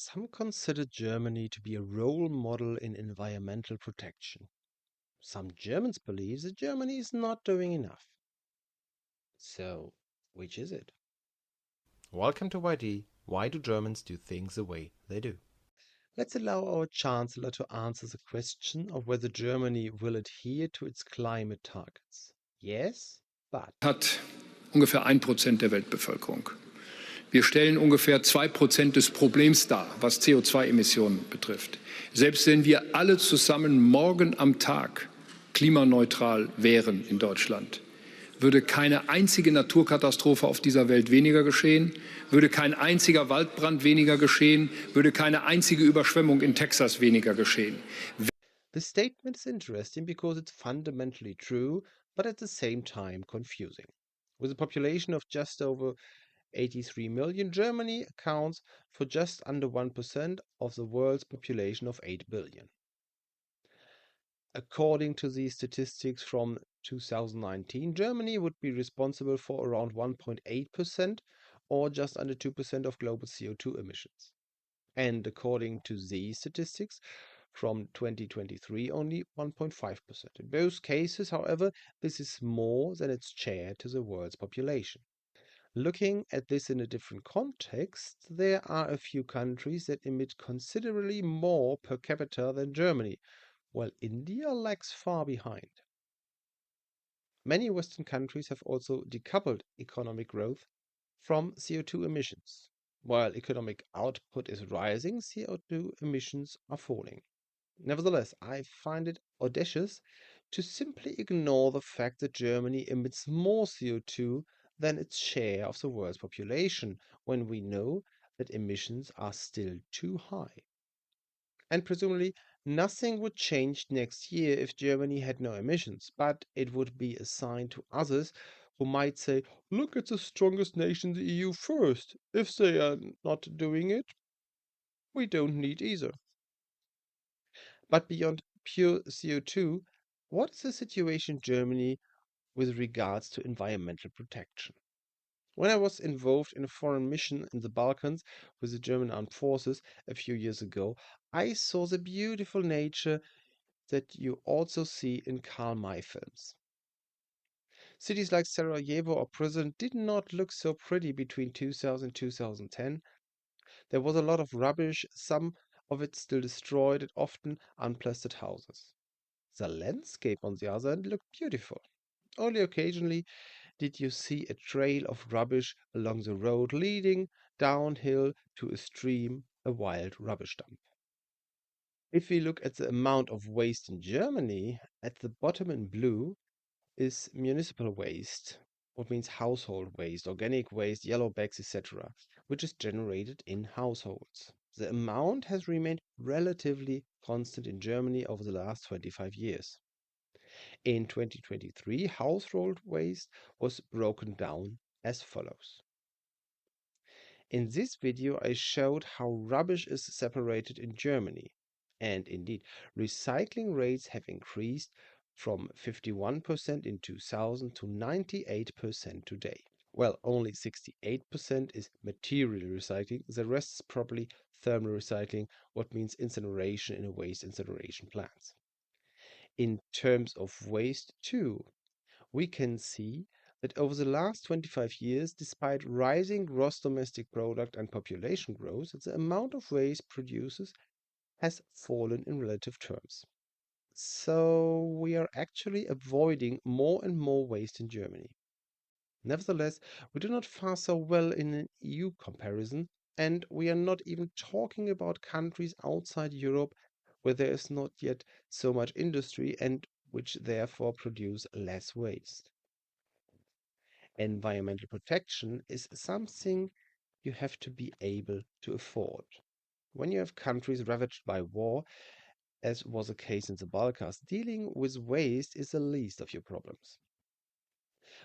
Some consider Germany to be a role model in environmental protection. Some Germans believe that Germany is not doing enough. So, which is it? Welcome to YD. Why do Germans do things the way they do? Let's allow our Chancellor to answer the question of whether Germany will adhere to its climate targets. Yes, but. Hat ungefähr 1% der Weltbevölkerung. Wir stellen ungefähr 2% des Problems dar, was CO2-Emissionen betrifft. Selbst wenn wir alle zusammen morgen am Tag klimaneutral wären in Deutschland, würde keine einzige Naturkatastrophe auf dieser Welt weniger geschehen, würde kein einziger Waldbrand weniger geschehen, würde keine einzige Überschwemmung in Texas weniger geschehen. The statement is interesting because it's fundamentally true, but at the same time confusing. With a population of just over 83 million, Germany accounts for just under 1% of the world's population of 8 billion. According to these statistics from 2019, Germany would be responsible for around 1.8% or just under 2% of global CO2 emissions. And according to these statistics from 2023, only 1.5%. In both cases, however, this is more than its share to the world's population. Looking at this in a different context, there are a few countries that emit considerably more per capita than Germany, while India lags far behind. Many Western countries have also decoupled economic growth from CO2 emissions. While economic output is rising, CO2 emissions are falling. Nevertheless, I find it audacious to simply ignore the fact that Germany emits more CO2 than its share of the world's population, when we know that emissions are still too high. And presumably, nothing would change next year if Germany had no emissions, but it would be a sign to others who might say, look at the strongest nation in the EU first. If they are not doing it, we don't need either. But beyond pure CO2, what is the situation in Germany with regards to environmental protection? When I was involved in a foreign mission in the Balkans with the German armed forces a few years ago, I saw the beautiful nature that you also see in Karl May films. Cities like Sarajevo or Prison did not look so pretty between 2000 and 2010. There was a lot of rubbish, some of it still destroyed and often unplastered houses. The landscape, on the other hand, looked beautiful. Only occasionally did you see a trail of rubbish along the road leading downhill to a stream, a wild rubbish dump. If we look at the amount of waste in Germany, at the bottom in blue is municipal waste, what means household waste, organic waste, yellow bags, etc., which is generated in households. The amount has remained relatively constant in Germany over the last 25 years. In 2023, household waste was broken down as follows. In this video, I showed how rubbish is separated in Germany. And indeed, recycling rates have increased from 51% in 2000 to 98% today. Well, only 68% is material recycling. The rest is probably thermal recycling, what means incineration in a waste incineration plants. In terms of waste, too, we can see that over the last 25 years, despite rising gross domestic product and population growth, the amount of waste produced has fallen in relative terms. So we are actually avoiding more and more waste in Germany. Nevertheless, we do not fare so well in an EU comparison, and we are not even talking about countries outside Europe where there is not yet so much industry and which therefore produce less waste. Environmental protection is something you have to be able to afford. When you have countries ravaged by war, as was the case in the Balkans, dealing with waste is the least of your problems.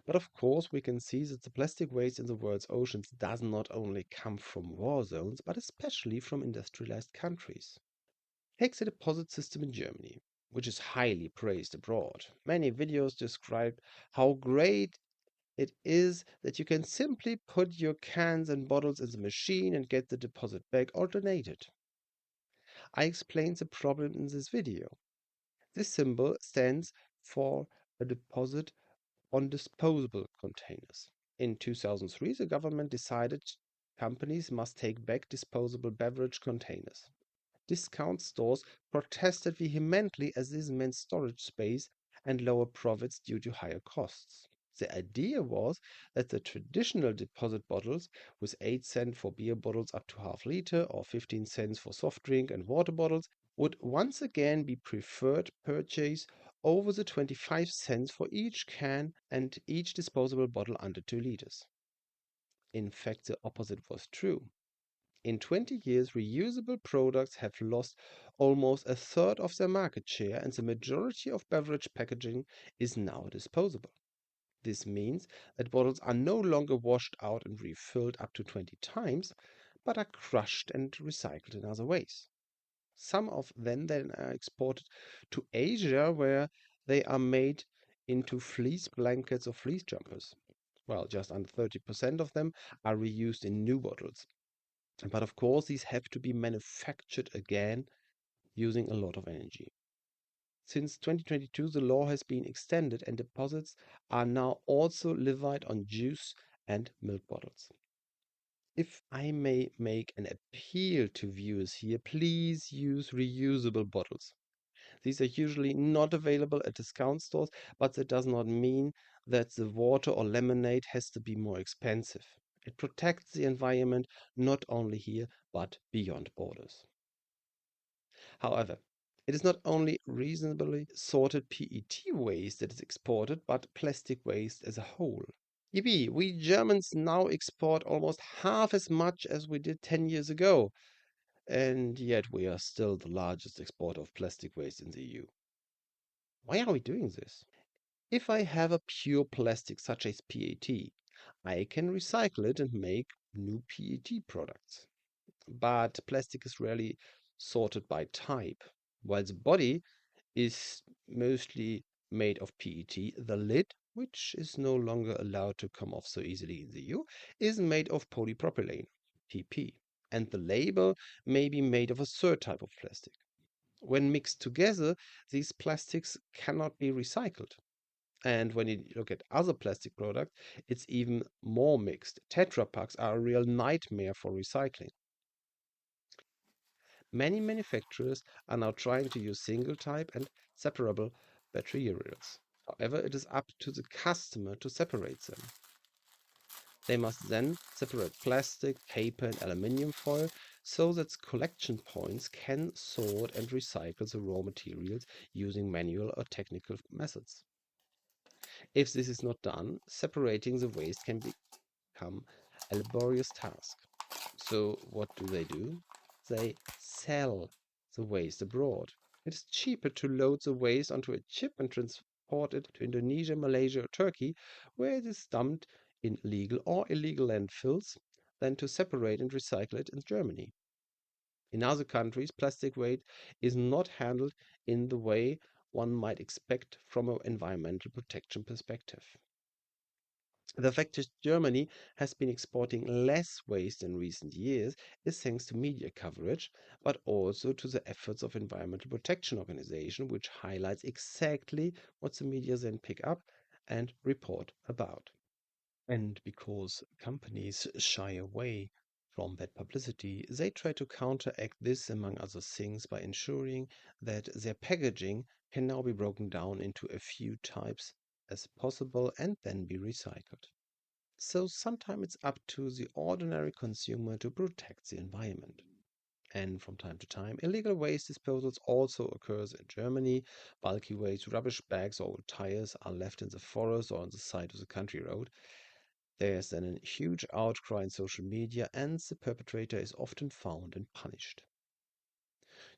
But of course, we can see that the plastic waste in the world's oceans does not only come from war zones, but especially from industrialized countries. Take the deposit system in Germany, which is highly praised abroad. Many videos describe how great It is that you can simply put your cans and bottles in the machine and get the deposit back or donate it. I explained the problem in this video. This symbol stands for a deposit on disposable containers. In 2003, the government decided companies must take back disposable beverage containers. Discount stores protested vehemently as this meant storage space and lower profits due to higher costs. The idea was that the traditional deposit bottles, with 8 cents for beer bottles up to half liter or 15 cents for soft drink and water bottles, would once again be preferred purchase over the 25 cents for each can and each disposable bottle under 2 liters. In fact, the opposite was true. In 20 years, reusable products have lost almost a third of their market share, and the majority of beverage packaging is now disposable. This means that bottles are no longer washed out and refilled up to 20 times, but are crushed and recycled in other ways. Some of them then are exported to Asia, where they are made into fleece blankets or fleece jumpers. Well, just under 30% of them are reused in new bottles. But of course, these have to be manufactured again using a lot of energy. Since 2022, the law has been extended and deposits are now also levied on juice and milk bottles. If I may make an appeal to viewers here, please use reusable bottles. These are usually not available at discount stores, but that does not mean that the water or lemonade has to be more expensive. It protects the environment not only here, but beyond borders. However, it is not only reasonably sorted PET waste that is exported, but plastic waste as a whole. Yippee, we Germans now export almost half as much as we did 10 years ago, and yet we are still the largest exporter of plastic waste in the EU. Why are we doing this? If I have a pure plastic such as PET, I can recycle it and make new PET products. But plastic is rarely sorted by type. While the body is mostly made of PET, the lid, which is no longer allowed to come off so easily in the EU, is made of polypropylene, PP, and the label may be made of a third type of plastic. When mixed together, these plastics cannot be recycled. And when you look at other plastic products, it's even more mixed. Tetra Paks are a real nightmare for recycling. Many manufacturers are now trying to use single type and separable materials. However, it is up to the customer to separate them. They must then separate plastic, paper, and aluminium foil so that collection points can sort and recycle the raw materials using manual or technical methods. If this is not done, separating the waste can become a laborious task. So what do? They sell the waste abroad. It is cheaper to load the waste onto a ship and transport it to Indonesia, Malaysia, or Turkey, where it is dumped in legal or illegal landfills, than to separate and recycle it in Germany. In other countries, plastic waste is not handled in the way one might expect from an environmental protection perspective. The fact that Germany has been exporting less waste in recent years is thanks to media coverage, but also to the efforts of environmental protection organizations, which highlights exactly what the media then pick up and report about. And because companies shy away from that publicity, they try to counteract this, among other things, by ensuring that their packaging can now be broken down into a few types as possible and then be recycled. So sometimes it's up to the ordinary consumer to protect the environment. And from time to time, illegal waste disposals also occurs in Germany. Bulky waste, rubbish bags, or old tires are left in the forest or on the side of the country road. There's then a huge outcry in social media, and the perpetrator is often found and punished.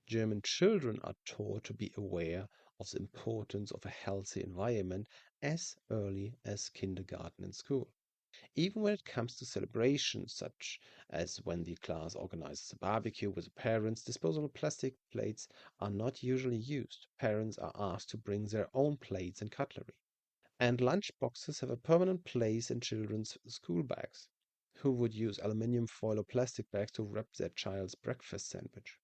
German children are taught to be aware of the importance of a healthy environment as early as kindergarten and school. Even when it comes to celebrations, such as when the class organizes a barbecue with the parents, disposable plastic plates are not usually used. Parents are asked to bring their own plates and cutlery. And lunch boxes have a permanent place in children's school bags. Who would use aluminium foil or plastic bags to wrap their child's breakfast sandwich?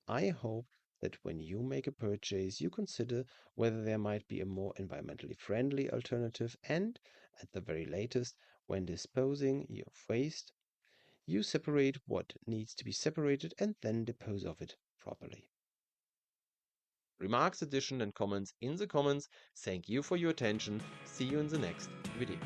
I hope that when you make a purchase, you consider whether there might be a more environmentally friendly alternative, and at the very latest, when disposing of waste, you separate what needs to be separated and then dispose of it properly. Remarks, additions, and comments in the comments. Thank you for your attention. See you in the next video.